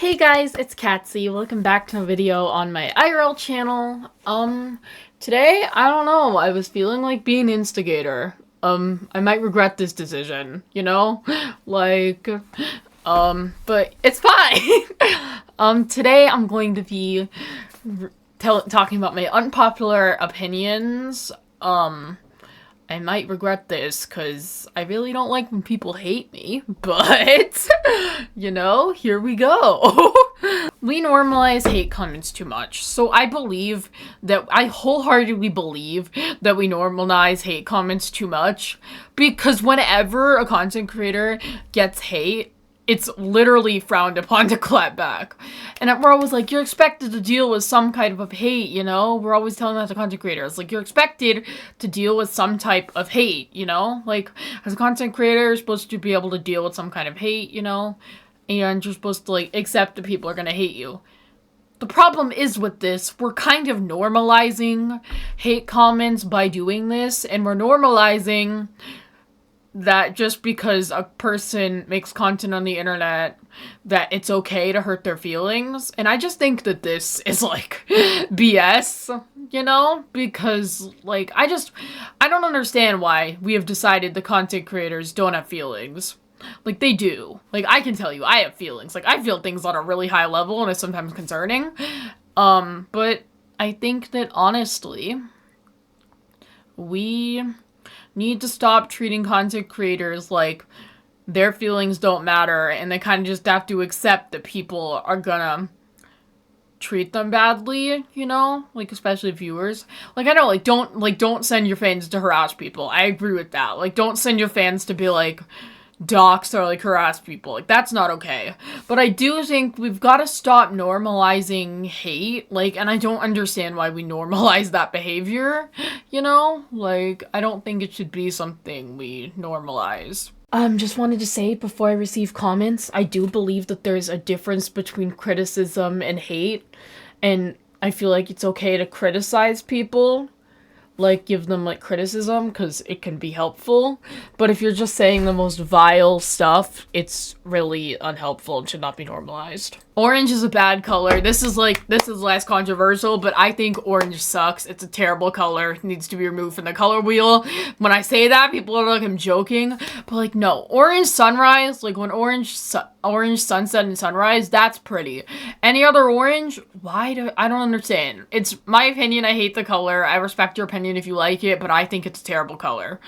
Hey guys, it's Katsy. Welcome back to a video on my IRL channel. Today, I don't know, I was feeling like being instigator. I might regret this decision, you know? But it's fine. Today I'm going to be talking about my unpopular opinions. I might regret this because I really don't like when people hate me, but, you know, here we go. We normalize hate comments too much, so I wholeheartedly believe that we normalize hate comments too much, because whenever a content creator gets hate, it's literally frowned upon to clap back. And we're always like, you're expected to deal with some kind of hate, you know? We're always telling that to content creators. Like, you're expected to deal with some type of hate, you know? Like, as a content creator, you're supposed to be able to deal with some kind of hate, you know? And you're supposed to, like, accept that people are gonna hate you. The problem is with this, we're kind of normalizing hate comments by doing this, and we're normalizing that just because a person makes content on the internet, that it's okay to hurt their feelings. And I just think that this is, like, BS, you know? Because, like, I don't understand why we have decided the content creators don't have feelings. Like, they do. Like, I can tell you, I have feelings. Like, I feel things on a really high level, and it's sometimes concerning. But I think that, honestly, we need to stop treating content creators like their feelings don't matter, and they kind of just have to accept that people are gonna treat them badly, you know? Like, especially viewers. Like, I know, don't send your fans to harass people. I agree with that. Like, don't send your fans to be, like, dox or, like, harass people. Like, that's not okay. But I do think we've got to stop normalizing hate. Like, and I don't understand why we normalize that behavior, you know? Like, I don't think it should be something we normalize. Just wanted to say before I receive comments, I do believe that there's a difference between criticism and hate. And I feel like it's okay to criticize people. Like, give them, like, criticism, because it can be helpful. But if you're just saying the most vile stuff, it's really unhelpful and should not be normalized. Orange is a bad color. This is less controversial, but I think orange sucks. It's a terrible color. It needs to be removed from the color wheel. When I say that, people are like, I'm joking. But, like, no. Orange sunrise, like, when orange sunset and sunrise, that's pretty. Any other orange? I don't understand. It's my opinion. I hate the color. I respect your opinion if you like it, but I think it's a terrible color.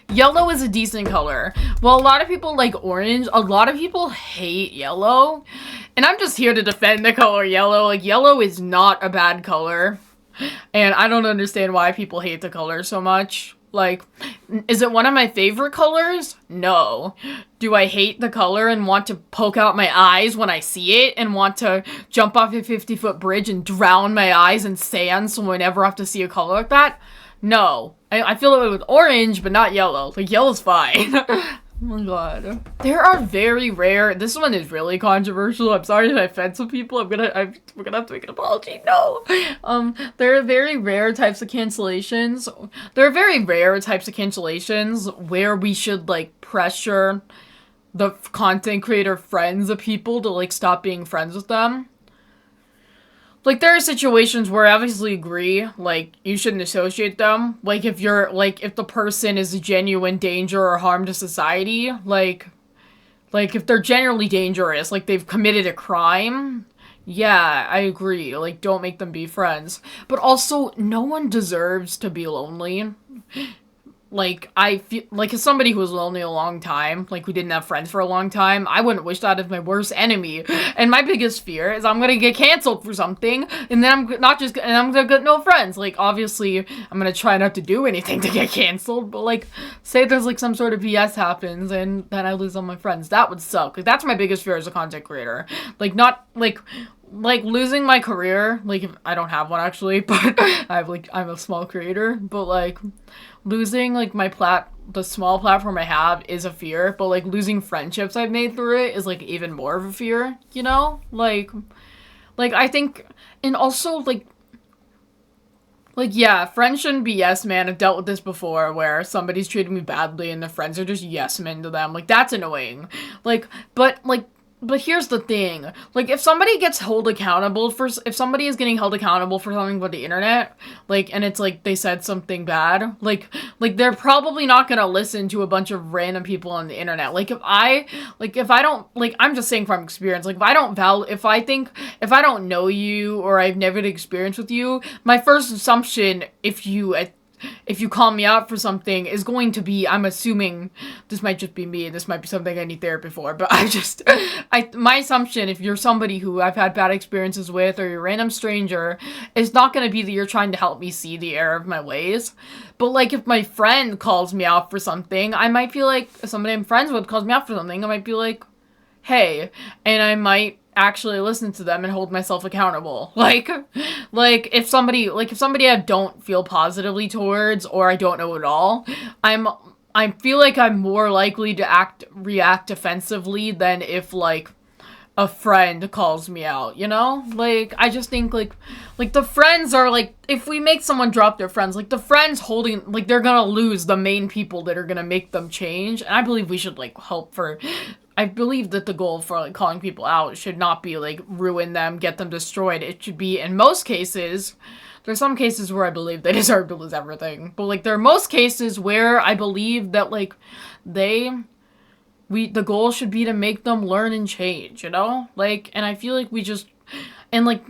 Yellow is a decent color. Well, a lot of people like orange. A lot of people hate yellow. And I'm just here to defend the color yellow. Like, yellow is not a bad color. And I don't understand why people hate the color so much. Like, is it one of my favorite colors? No. Do I hate the color and want to poke out my eyes when I see it and want to jump off a 50-foot bridge and drown my eyes in sand so I never have to see a color like that? No. I feel that way with orange, but not yellow. Like, yellow's fine. Oh my god. There are very rare— this one is really controversial. I'm sorry if I offend some people. we're gonna have to make an apology. No. There are very rare types of cancellations. Where we should, like, pressure the content creator friends of people to, like, stop being friends with them. Like, there are situations where I obviously agree, like, you shouldn't associate them. Like, if the person is a genuine danger or harm to society, like, if they're generally dangerous, like, they've committed a crime, yeah, I agree. Like, don't make them be friends. But also, no one deserves to be lonely. Like, I feel like, as somebody who was lonely a long time, like, who didn't have friends for a long time, I wouldn't wish that as my worst enemy. And my biggest fear is I'm gonna get canceled for something, and then I'm gonna get no friends. Like, obviously, I'm gonna try not to do anything to get canceled, but, like, say there's, like, some sort of BS happens, and then I lose all my friends. That would suck. Like, that's my biggest fear as a content creator. Like, not, like, losing my career, like, if I don't have one actually, but I'm a small creator, but, like, losing, like, the small platform I have is a fear, but, like, losing friendships I've made through it is, like, even more of a fear, you know? Like, I think, and also, yeah, friends shouldn't be yes man. I've dealt with this before, where somebody's treated me badly and their friends are just yes men to them. Like, that's annoying. Like, but, like, But here's the thing, like, if somebody gets held accountable for, if somebody is getting held accountable for something about the internet, like, and it's like they said something bad, like they're probably not gonna listen to a bunch of random people on the internet. Like, if I don't, like, I'm just saying from experience, like, if I don't know you, or I've never had experience with you, my first assumption, if you call me out for something, is going to be, I'm assuming, this might just be me, this might be something I need therapy for, but my assumption, if you're somebody who I've had bad experiences with, or you're a random stranger, is not going to be that you're trying to help me see the error of my ways. But, like, if my friend calls me out for something, I might feel like, if somebody I'm friends with calls me out for something, I might be like, hey, and I might actually listen to them and hold myself accountable. Like if somebody I don't feel positively towards, or I don't know at all, I feel like I'm more likely to react defensively than if, like, a friend calls me out, you know? Like, I just think, like the friends are, like, if we make someone drop their friends, like, the friends holding, like, they're gonna lose the main people that are gonna make them change, and I believe we should, like, I believe that the goal for, like, calling people out should not be, like, ruin them, get them destroyed. It should be, in most cases, there's some cases where I believe they deserve to lose everything, but, like, there are most cases where I believe that, like, the goal should be to make them learn and change, you know? Like, and I feel like like,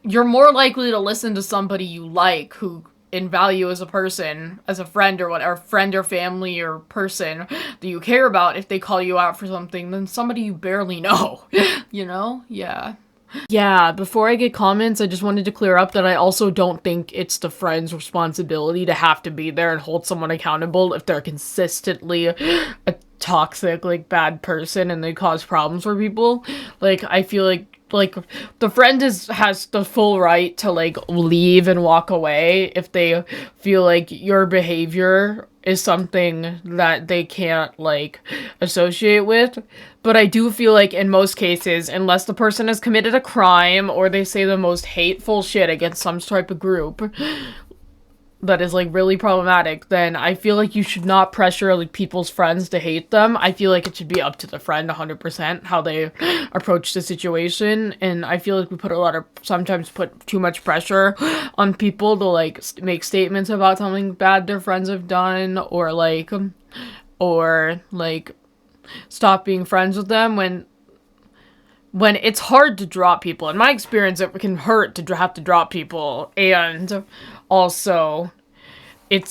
you're more likely to listen to somebody you like, who in value as a person, as a friend or whatever, friend or family or person that you care about, if they call you out for something, than somebody you barely know, you know? Yeah, before I get comments, I just wanted to clear up that I also don't think it's the friend's responsibility to have to be there and hold someone accountable if they're consistently a toxic, like, bad person and they cause problems for people. Like, I feel like the friend has the full right to, like, leave and walk away if they feel like your behavior is something that they can't, like, associate with. But I do feel like in most cases, unless the person has committed a crime or they say the most hateful shit against some type of group that is, like, really problematic, then I feel like you should not pressure, like, people's friends to hate them. I feel like it should be up to the friend 100% how they approach the situation, and I feel like we sometimes put too much pressure on people to, like, make statements about something bad their friends have done, or stop being friends with them when it's hard to drop people. In my experience, it can hurt to have to drop people, and also, and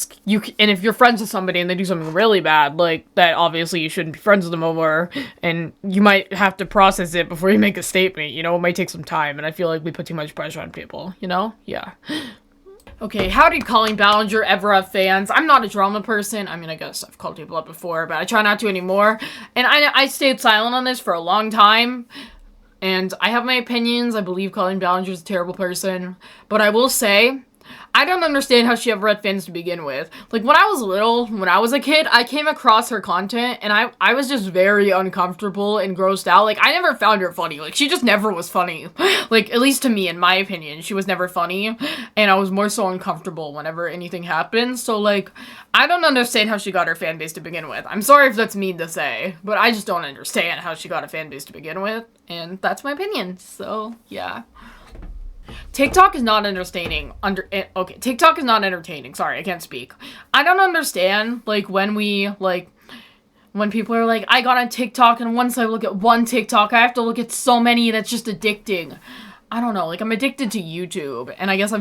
if you're friends with somebody and they do something really bad, like, that, obviously you shouldn't be friends with them over, and you might have to process it before you make a statement, you know? It might take some time, and I feel like we put too much pressure on people, you know? Yeah. Okay, how did Colleen Ballinger ever have fans? I'm not a drama person. I mean, I guess I've called people up before, but I try not to anymore, and I stayed silent on this for a long time. And I have my opinions. I believe Colleen Ballinger's a terrible person. But I will say, I don't understand how she ever had fans to begin with. Like, when I was a kid, I came across her content, and I was just very uncomfortable and grossed out. Like, I never found her funny. Like, she just never was funny. Like, at least to me, in my opinion, she was never funny, and I was more so uncomfortable whenever anything happened. So, like, I don't understand how she got her fan base to begin with. I'm sorry if that's mean to say, but I just don't understand how she got a fan base to begin with, and that's my opinion. So, yeah. TikTok is not entertaining. TikTok is not entertaining. Sorry, I can't speak. I don't understand, like, when people are like, I got on TikTok, and once I look at one TikTok, I have to look at so many, and it's just addicting. I don't know, like, I'm addicted to YouTube, and I guess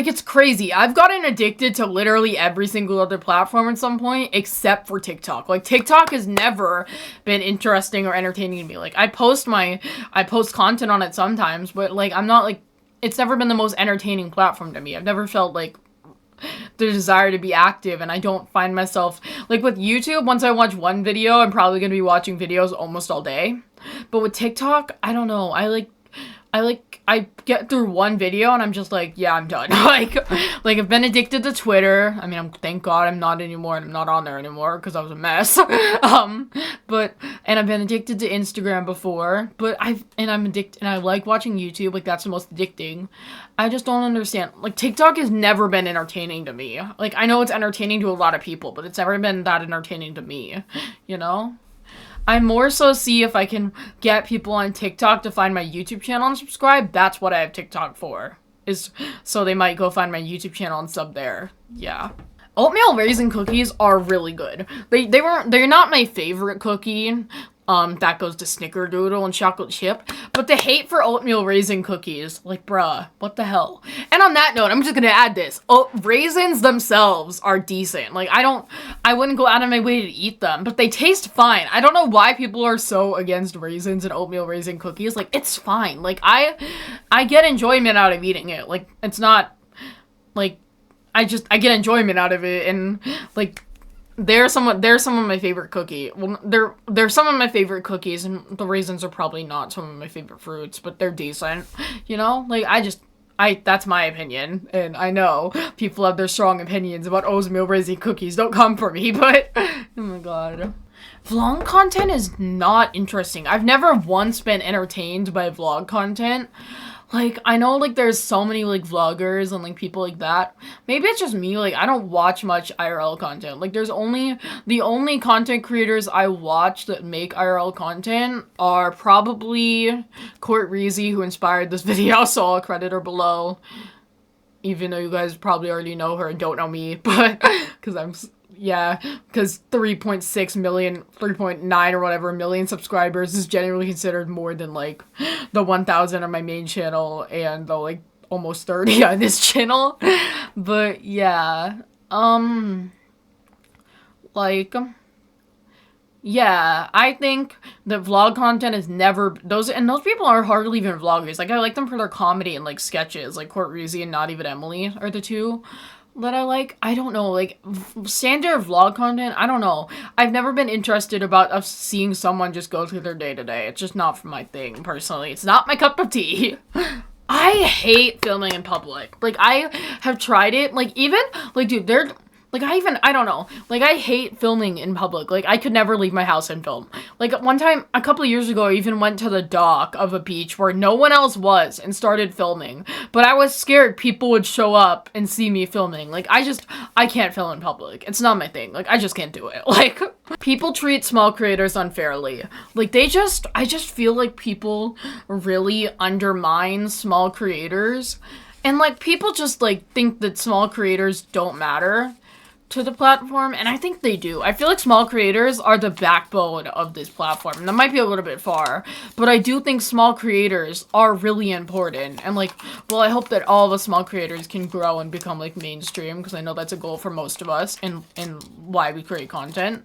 it's crazy. I've gotten addicted to literally every single other platform at some point, except for TikTok. Like, TikTok has never been interesting or entertaining to me. Like, I post content on it sometimes, but, like, it's never been the most entertaining platform to me. I've never felt, like, the desire to be active, and I don't find myself, like, with YouTube, once I watch one video, I'm probably gonna be watching videos almost all day. But with TikTok, I don't know. I get through one video and I'm just like, yeah, I'm done. like I've been addicted to Twitter. I mean, thank God I'm not anymore, and I'm not on there anymore because I was a mess. And I've been addicted to Instagram before, I'm addicted, and I like watching YouTube. Like, that's the most addicting. I just don't understand. Like, TikTok has never been entertaining to me. Like, I know it's entertaining to a lot of people, but it's never been that entertaining to me, you know? I more so see if I can get people on TikTok to find my YouTube channel and subscribe. That's what I have TikTok for. Is so they might go find my YouTube channel and sub there. Yeah. Oatmeal raisin cookies are really good. They're not my favorite cookie. That goes to snickerdoodle and chocolate chip. But the hate for oatmeal raisin cookies, like, bruh, what the hell? And on that note, I'm just gonna add this. Raisins themselves are decent. Like, I wouldn't go out of my way to eat them, but they taste fine. I don't know why people are so against raisins and oatmeal raisin cookies. Like, it's fine. Like, I get enjoyment out of eating it. Like, it's not, like, I get enjoyment out of it, and, like, they're some of my favorite cookie. Well, they're some of my favorite cookies, and the raisins are probably not some of my favorite fruits, but they're decent. You know, like that's my opinion, and I know people have their strong opinions about oatmeal raisin cookies. Don't come for me, but oh my god. Vlog content is not interesting. I've never once been entertained by vlog content. Like, I know, like, there's so many, like, vloggers and, like, people like that. Maybe it's just me, like, I don't watch much IRL content. Like, the only content creators I watch that make IRL content are probably Court Reezy, who inspired this video, so I'll credit her below. Even though you guys probably already know her and don't know me, but, because 3.9 or whatever million subscribers is generally considered more than, like, the 1,000 on my main channel and the, like, almost 30 on this channel. But, yeah. Yeah, I think that vlog content is never, those people are hardly even vloggers. Like, I like them for their comedy and, like, sketches. Like, Court Reezy and Not Even Emily are the two that I like. I don't know, like, standard vlog content, I don't know. I've never been interested about seeing someone just go through their day-to-day. It's just not my thing, personally. It's not my cup of tea. I hate filming in public. Like, I have tried it. Like, even, like, dude, like, I don't know. Like, I hate filming in public. Like, I could never leave my house and film. Like, one time, a couple of years ago, I even went to the dock of a beach where no one else was and started filming. But I was scared people would show up and see me filming. Like, I can't film in public. It's not my thing. Like, I just can't do it. Like, people treat small creators unfairly. Like, I just feel like people really undermine small creators. And, like, people just, like, think that small creators don't matter to the platform, and I think they do. I feel like small creators are the backbone of this platform, and that might be a little bit far, but I do think small creators are really important, and, like, well, I hope that all the small creators can grow and become, like, mainstream, because I know that's a goal for most of us, and why we create content.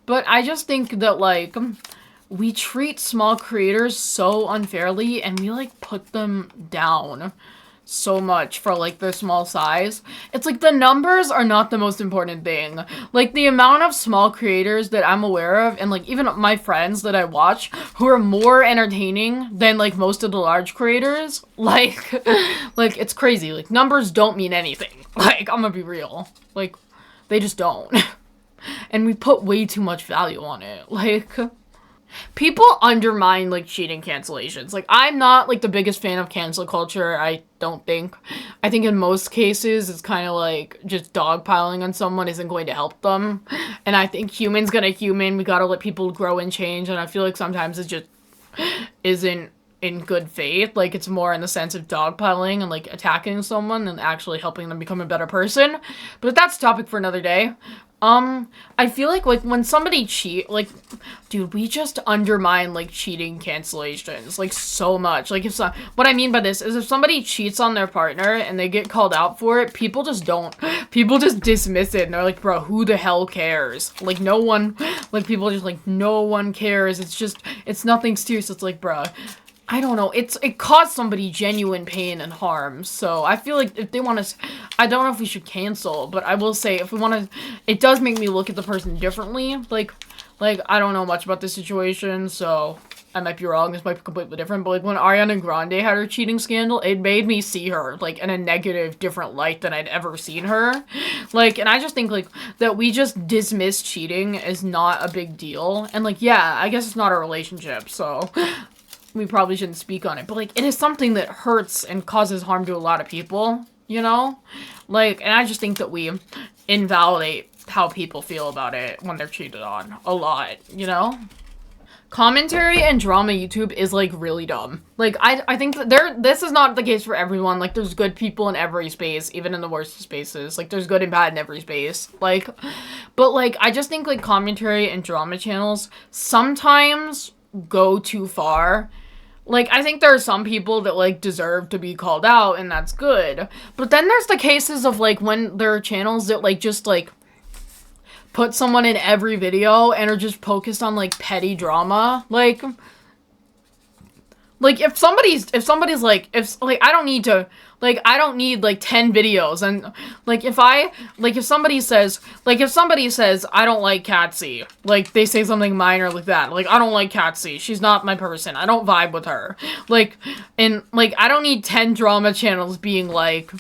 But I just think that, like, we treat small creators so unfairly, and we, like, put them down so much for, like, their small size. It's like the numbers are not the most important thing. Like, the amount of small creators that I'm aware of, and, like, even my friends that I watch who are more entertaining than, like, most of the large creators, like, like, it's crazy. Like, numbers don't mean anything. Like, I'm gonna be real. Like, they just don't. And we put way too much value on it. Like, people undermine, like, cheating cancellations. Like, I'm not, like, the biggest fan of cancel culture, I don't think. I think in most cases, it's kind of, like, just dogpiling on someone isn't going to help them. And I think human's gonna human, we gotta let people grow and change, and I feel like sometimes it just isn't in good faith. Like, it's more in the sense of dogpiling and, like, attacking someone and actually helping them become a better person. But that's a topic for another day. I feel like when somebody like, dude, we just undermine, like, cheating cancellations, like, so much. Like, what I mean by this is if somebody cheats on their partner and they get called out for it, people just dismiss it, and they're like, bro, who the hell cares? Like, no one, like, people are just like, no one cares, it's nothing serious. It's like, bro, I don't know, it caused somebody genuine pain and harm, so I feel like if they want to, I don't know if we should cancel, but I will say, if we want to, it does make me look at the person differently. Like, I don't know much about this situation, so I might be wrong, this might be completely different, but, like, when Ariana Grande had her cheating scandal, it made me see her, like, in a negative, different light than I'd ever seen her. Like, and I just think, like, that we just dismiss cheating as not a big deal, and, like, yeah, I guess it's not a relationship, so we probably shouldn't speak on it, but, like, it is something that hurts and causes harm to a lot of people, you know? Like, and I just think that we invalidate how people feel about it when they're cheated on a lot, you know? commentary and drama YouTube is, like, really dumb. Like, I think that this is not the case for everyone. Like, there's good people in every space, even in the worst spaces. Like, there's good and bad in every space. Like, but, like, I just think, like, commentary and drama channels sometimes go too far. Like, I think there are some people that, like, deserve to be called out, and that's good. But then there's the cases of, like, when there are channels that, like, just, like, put someone in every video and are just focused on, like, petty drama. Like, if somebody's, like, I don't need to, like, I don't need, like, 10 videos, and, like, if somebody says, I don't like Catsy, like, they say something minor like that, like, I don't like Catsy, she's not my person, I don't vibe with her, like, and, like, I don't need 10 drama channels being like,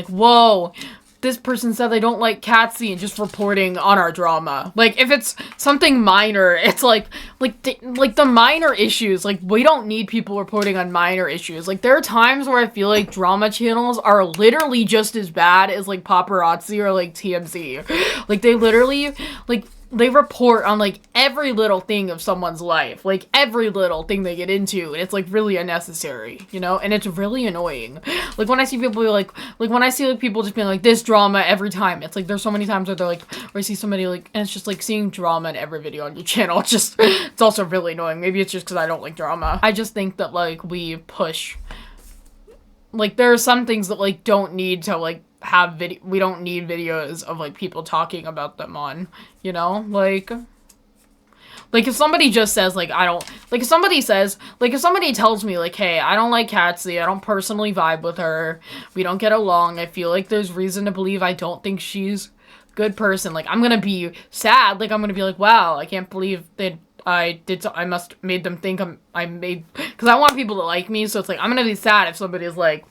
whoa, this person said they don't like Catsy and just reporting on our drama. Like, if it's something minor, it's like the minor issues, like, we don't need people reporting on minor issues. Like, there are times where I feel like drama channels are literally just as bad as, like, paparazzi or, like, TMZ. Like, they literally, like, they report on, like, every little thing of someone's life, like, every little thing they get into, and it's, like, really unnecessary, you know, and it's really annoying. Like, when I see people be like, when I see, like, people just being like, this drama every time, it's, like, there's so many times where they're, like, or I see somebody, like, and it's just, like, seeing drama in every video on your channel, it's just, it's also really annoying. Maybe it's just because I don't like drama. I just think that, like, we push, like, there are some things that, like, don't need to, like, we don't need videos of, like, people talking about them on, you know, like, if somebody just says, like, if somebody tells me, like, hey, I don't like Catsy, I don't personally vibe with her, we don't get along, I feel like there's reason to believe I don't think she's a good person, like, I'm gonna be sad, like, I'm gonna be like, wow, I can't believe that I must made them think because I want people to like me, so it's like, I'm gonna be sad if somebody's, like,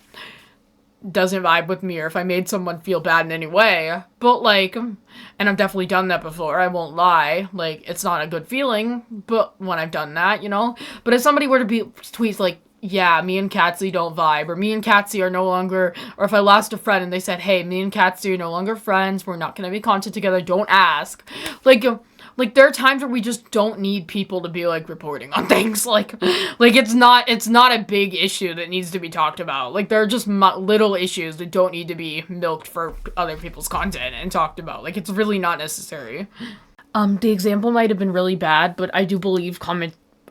doesn't vibe with me, or if I made someone feel bad in any way, but, like, and I've definitely done that before, I won't lie, like, it's not a good feeling, but when I've done that, you know, but if somebody were to tweet, like, yeah, me and Catsy don't vibe, or me and Catsy are no longer, or if I lost a friend and they said, hey, me and Catsy are no longer friends, we're not gonna be content together, don't ask, like, there are times where we just don't need people to be, like, reporting on things. Like, it's not a big issue that needs to be talked about. Like, there are just little issues that don't need to be milked for other people's content and talked about. Like, it's really not necessary. The example might have been really bad, but I do believe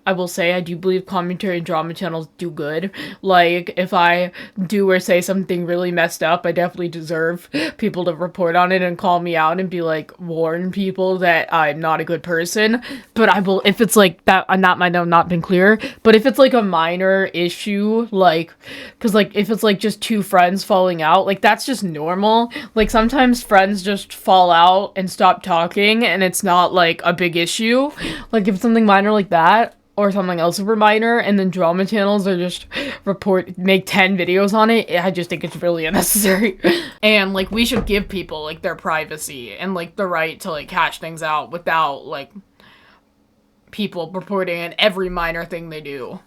I will say I do believe commentary and drama channels do good. Like, if I do or say something really messed up, I definitely deserve people to report on it and call me out and be like, warn people that I'm not a good person. But if it's like that, that might have not been clear, but if it's like a minor issue, like, cause like, if it's like just two friends falling out, like, that's just normal. Like, sometimes friends just fall out and stop talking and it's not like a big issue. Like, if it's something minor like that, or something else super minor, and then drama channels are just make 10 videos on it, I just think it's really unnecessary. And, like, we should give people, like, their privacy and, like, the right to, like, hash things out without, like, people reporting on every minor thing they do.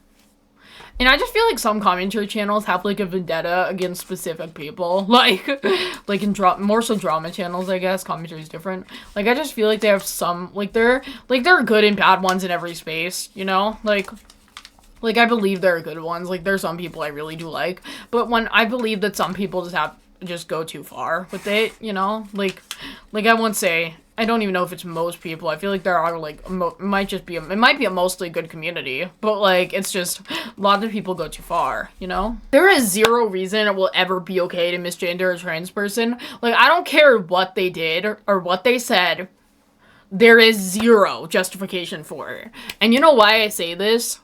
And I just feel like some commentary channels have, like, a vendetta against specific people. Like in more so drama channels, I guess. Commentary is different. Like, I just feel like they have some, like, there are good and bad ones in every space, you know? Like, I believe there are good ones. Like, there's some people I really do like. But when I believe that some people just go too far with it, you know? Like, I won't say, I don't even know if it's most people. I feel like there are, like, it might be a mostly good community, but, like, it's just, a lot of people go too far, you know? There is zero reason it will ever be okay to misgender a trans person. Like, I don't care what they did or what they said, there is zero justification for it. And you know why I say this?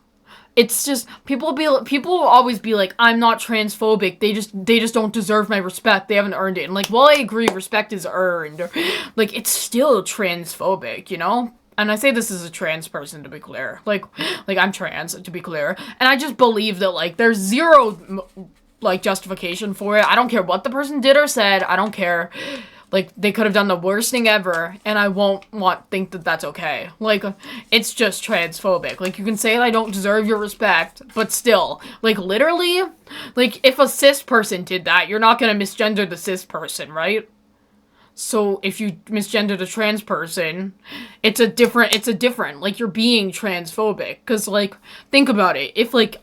It's just, people will always be like, I'm not transphobic, they just don't deserve my respect, they haven't earned it. And, like, while I agree respect is earned, like, it's still transphobic, you know? And I say this as a trans person, to be clear. Like, I'm trans, to be clear. And I just believe that, like, there's zero, like, justification for it. I don't care what the person did or said, I don't care. Like, they could have done the worst thing ever, and I won't think that that's okay. Like, it's just transphobic. Like, you can say I don't deserve your respect, but still, like, literally, like, if a cis person did that, you're not gonna misgender the cis person, right? So if you misgendered a trans person, it's a different, like, you're being transphobic. Because, like, think about it. If, like,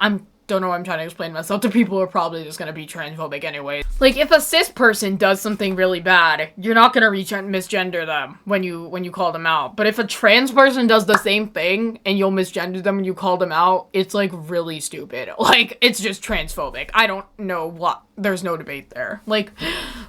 don't know why I'm trying to explain myself to people who are probably just gonna be transphobic anyway. Like, if a cis person does something really bad, you're not gonna misgender them when you call them out. But if a trans person does the same thing and you'll misgender them when you call them out, it's, like, really stupid. Like, it's just transphobic. I don't know what. There's no debate there. Like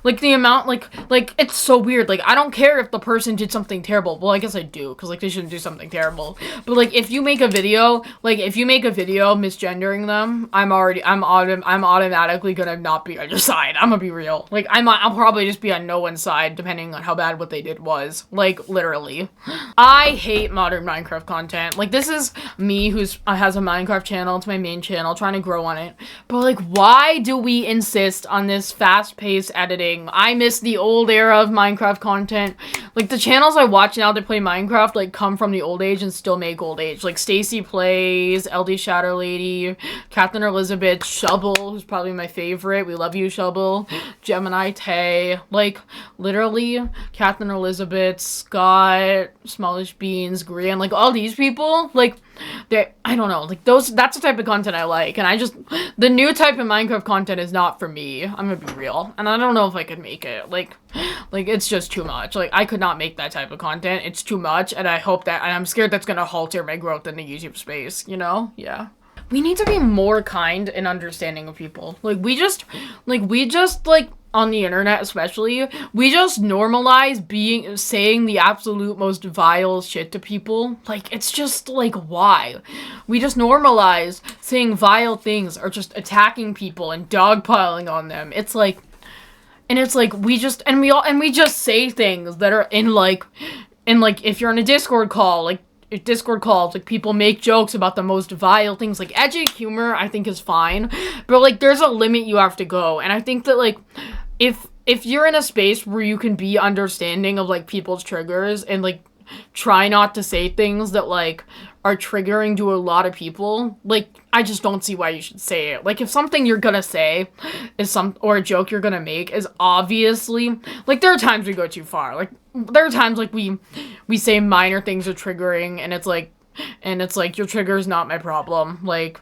the amount, like, it's so weird. Like, I don't care if the person did something terrible. Well, I guess I do, because, like, they shouldn't do something terrible. But, like, if you make a video misgendering them, I'm automatically gonna not be on your side. I'm gonna be real. Like, I'll probably just be on no one's side, depending on how bad what they did was. Like, literally. I hate modern Minecraft content. Like, this is me who's has a Minecraft channel. It's my main channel, trying to grow on it. But, like, why do we insist on this fast-paced editing? I miss the old era of Minecraft content. Like, the channels I watch now that play Minecraft, like, come from the old age and still make old age. Like, Stacy Plays, LD Shadow Lady, Captain Elizabeth, Shovel, who's probably my favorite. We love you, Shovel. Gemini Tay. Like, literally, Captain Elizabeth, Scott, Smallish Beans, Grian, like, all these people, like, I don't know, like, that's the type of content I like, and the new type of Minecraft content is not for me. I'm gonna be real, and I don't know if I could make it. Like, it's just too much. Like, I could not make that type of content. It's too much, and I'm scared that's gonna halter my growth in the YouTube space, you know? Yeah. We need to be more kind and understanding of people. Like, we just, on the internet especially, we just normalize saying the absolute most vile shit to people. Like, it's just, like, why? We just normalize saying vile things or just attacking people and dogpiling on them. It's like, we just say things that are if you're in a Discord call, like, Discord calls, like, people make jokes about the most vile things. Like, edgy humor, I think, is fine, but, like, there's a limit you have to go, and I think that, like, if you're in a space where you can be understanding of, like, people's triggers and, like, try not to say things that, like, are triggering to a lot of people, like, I just don't see why you should say it. Like, if something you're gonna say or a joke you're gonna make is obviously, like, there are times we go too far. Like, there are times, like, we say minor things are triggering, and it's like, your trigger is not my problem. Like,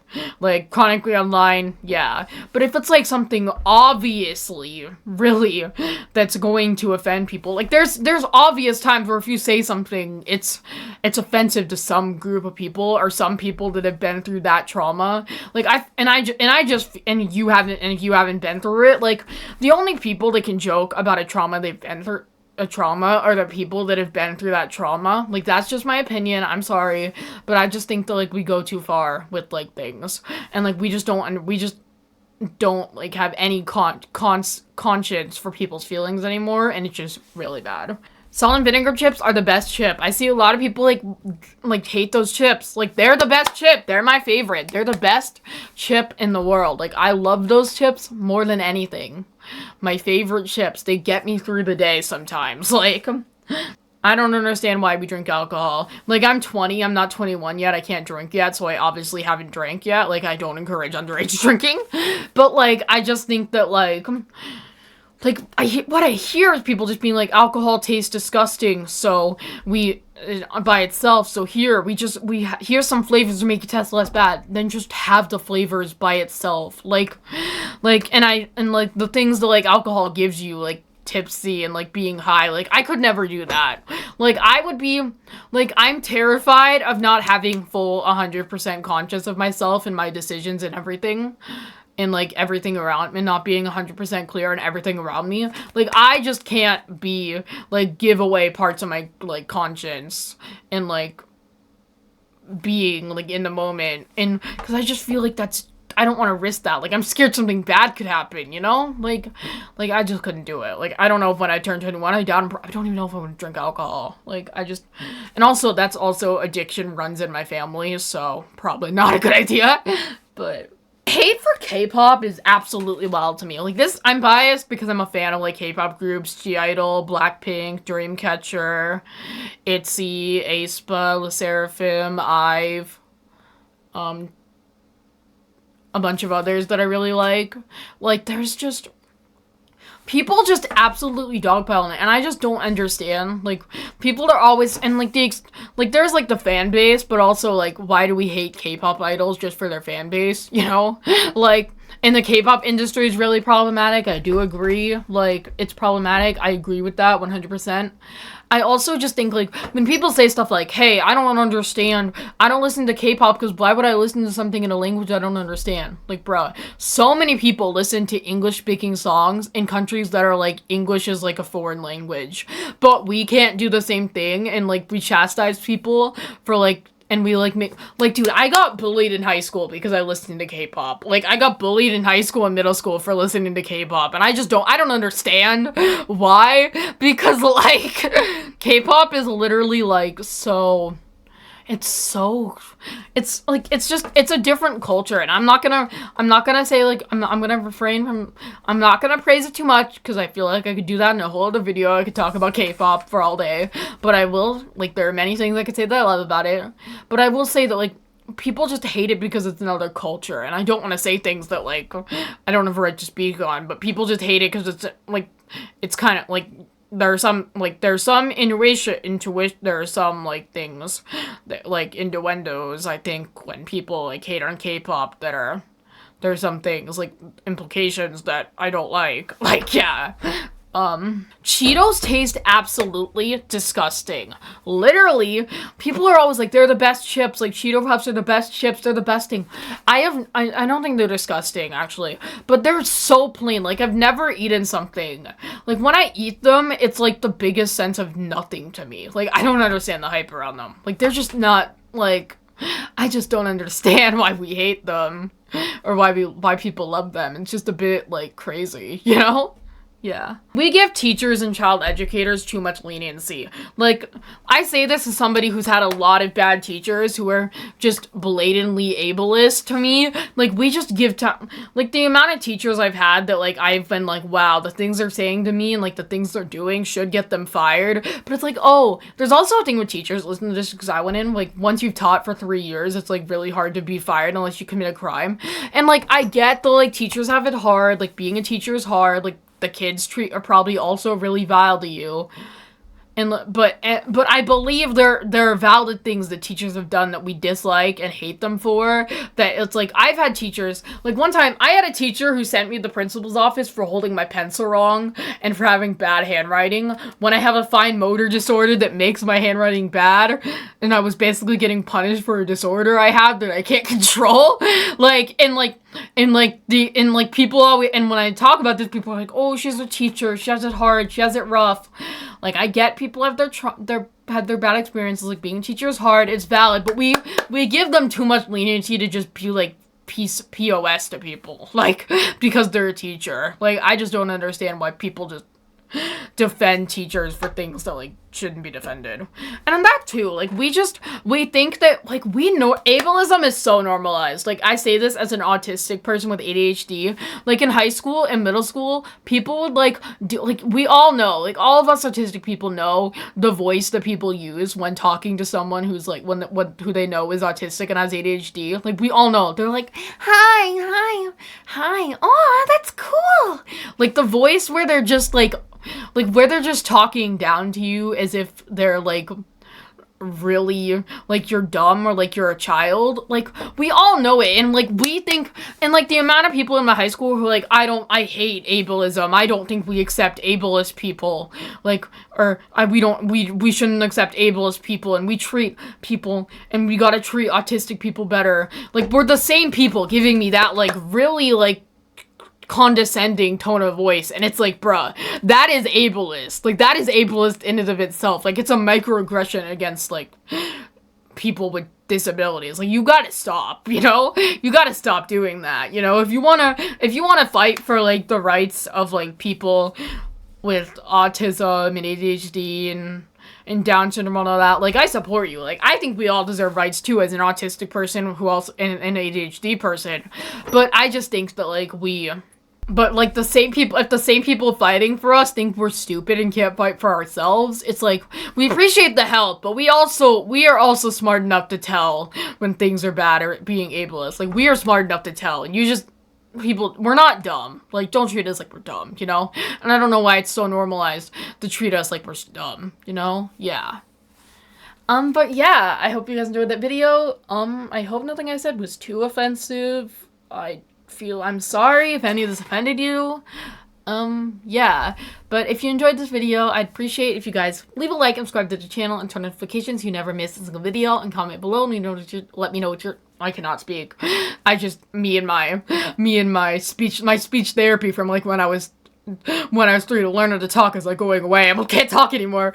chronically online, yeah. But if it's, like, something obviously, really, that's going to offend people, like, there's obvious times where if you say something, it's offensive to some group of people, or some people that have been through that trauma. Like, if you haven't been through it, like, the only people that can joke about a trauma they've been through, are the people that have been through that trauma. Like, that's just my opinion. I'm sorry, but I just think that, like, we go too far with, like, things, and, like, we just don't like have any conscience for people's feelings anymore, and it's just really bad. Salt and vinegar chips are the best chip. I see a lot of people like hate those chips. Like, they're the best chip. They're my favorite. They're the best chip in the world. Like, I love those chips more than anything. My favorite chips. They get me through the day sometimes. Like, I don't understand why we drink alcohol. Like, I'm 20, I'm not 21 yet, I can't drink yet, so I obviously haven't drank yet. Like, I don't encourage underage drinking. But, like, I just think that, like, what I hear is people just being like, alcohol tastes disgusting, so by itself, so here's some flavors to make it taste less bad, then just have the flavors by itself. And the things that, like, alcohol gives you, like, tipsy and, like, being high, like, I could never do that. Like, I would be, like, I'm terrified of not having full 100% conscious of myself and my decisions and everything. And, like, everything around me, not being 100% clear on everything around me. Like, I just can't give away parts of my, like, conscience and, like, being, like, in the moment. And, because I just feel like I don't want to risk that. Like, I'm scared something bad could happen, you know? Like, I just couldn't do it. Like, I don't know if when I turn 21, I don't even know if I want to drink alcohol. Like, and also, that's also addiction runs in my family, so probably not a good idea. But hate for K-pop is absolutely wild to me. Like, I'm biased because I'm a fan of, like, K-pop groups, G-Idol, Blackpink, Dreamcatcher, ITZY, aespa, LE SSERAFIM, IVE, a bunch of others that I really like. Like, there's just, people just absolutely dogpile on it, and I just don't understand. Like, people are always, and like there's like the fan base, but also like, why do we hate K-pop idols just for their fan base? You know, like, and the K-pop industry is really problematic. I do agree. Like, it's problematic. I agree with that 100%. I also just think, like, when people say stuff like, hey, I don't understand, I don't listen to K-pop because why would I listen to something in a language I don't understand? Like, bruh, so many people listen to English-speaking songs in countries that are, like, English is, like, a foreign language. But we can't do the same thing, and, like, we chastise people for, like, and we, like, make, like, dude, I got bullied in high school because I listened to K-pop. Like, I got bullied in high school and middle school for listening to K-pop, and I don't understand why, because, like, K-pop is literally, like, it's a different culture, and I'm not gonna say, like, I'm gonna refrain from, I'm not gonna praise it too much, because I feel like I could do that in a whole other video. I could talk about K-pop for all day, but I will, like, there are many things I could say that I love about it, but I will say that, like, people just hate it because it's another culture, and I don't want to say things that, like, I don't have a right to speak on, but people just hate it because it's, like, it's kind of, like, there's some like things that, like, innuendos, I think, when people, like, hate on K-pop that are, there's some things, like, implications that I don't like, yeah. Cheetos taste absolutely disgusting. Literally, people are always like, they're the best chips, like, Cheeto Puffs are the best chips, they're the best thing. I don't think they're disgusting, actually, but they're so plain. Like, I've never eaten something, like, when I eat them, it's, like, the biggest sense of nothing to me. Like, I don't understand the hype around them. Like, they're just not, like, I just don't understand why we hate them, or why people love them. It's just a bit, like, crazy, you know? Yeah. We give teachers and child educators too much leniency. Like, I say this as somebody who's had a lot of bad teachers who are just blatantly ableist to me. Like, we just give like, the amount of teachers I've had that, like, I've been like, wow, the things they're saying to me and, like, the things they're doing should get them fired. But it's like, oh, there's also a thing with teachers, listen to this because I went in, like, once you've taught for 3 years, it's, like, really hard to be fired unless you commit a crime. And, like, I get the, like, teachers have it hard, like, being a teacher is hard, like, the kids are probably also really vile to you, and but I believe there are valid things that teachers have done that we dislike and hate them for. That it's like, I've had teachers, like, one time I had a teacher who sent me to the principal's office for holding my pencil wrong and for having bad handwriting when I have a fine motor disorder that makes my handwriting bad, and I was basically getting punished for a disorder I have that I can't control. People always, and when I talk about this, people are like, oh, she's a teacher, she has it hard, she has it rough. Like, I get people have had their bad experiences, like, being a teacher is hard, it's valid, but we give them too much leniency to just be, like, POS to people, like, because they're a teacher. Like, I just don't understand why people just defend teachers for things that, like, shouldn't be defended. And on that too, like, we think that, like, we know ableism is so normalized. Like, I say this as an autistic person with ADHD. Like, in high school and middle school, people would, like, we all know, like, all of us autistic people know the voice that people use when talking to someone who's, like, who they know is autistic and has ADHD. Like, we all know. They're like, hi, oh, that's cool. Like, the voice where they're just, like, where they're just talking down to you as if they're, like, really, like, you're dumb or, like, you're a child. Like, we all know it, and, like, we think, and, like, the amount of people in my high school who are like, I hate ableism, I don't think we accept ableist people, like, or, we shouldn't accept ableist people, and we treat people, and we gotta treat autistic people better. Like, we're the same people giving me that, like, really, like, condescending tone of voice, and it's like, bruh, that is ableist. Like, that is ableist in and of itself. Like, it's a microaggression against, like, people with disabilities. Like, you gotta stop, you know? You gotta stop doing that, you know? If you wanna fight for, like, the rights of, like, people with autism and ADHD and Down syndrome and all that, like, I support you. Like, I think we all deserve rights too, as an autistic person who also, and an ADHD person. But I just think that, like, but, like, if the same people fighting for us think we're stupid and can't fight for ourselves, it's like, we appreciate the help, but we are also smart enough to tell when things are bad or being ableist. Like, we are smart enough to tell, and you just, we're not dumb. Like, don't treat us like we're dumb, you know? And I don't know why it's so normalized to treat us like we're dumb, you know? Yeah. But yeah, I hope you guys enjoyed that video. I hope nothing I said was too offensive. I'm sorry if any of this offended you. Yeah. But if you enjoyed this video, I'd appreciate if you guys leave a like and subscribe to the channel and turn notifications so you never miss a single video, and comment below and let me know what I cannot speak. Me and my speech therapy from like when I was 3 to learn how to talk is like going away. I can't talk anymore.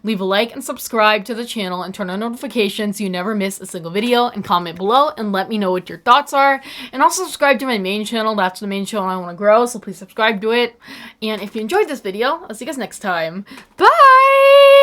Leave a like and subscribe to the channel and turn on notifications so you never miss a single video, and comment below and let me know what your thoughts are. And also subscribe to my main channel. That's the main channel I want to grow, so please subscribe to it. And if you enjoyed this video, I'll see you guys next time. Bye!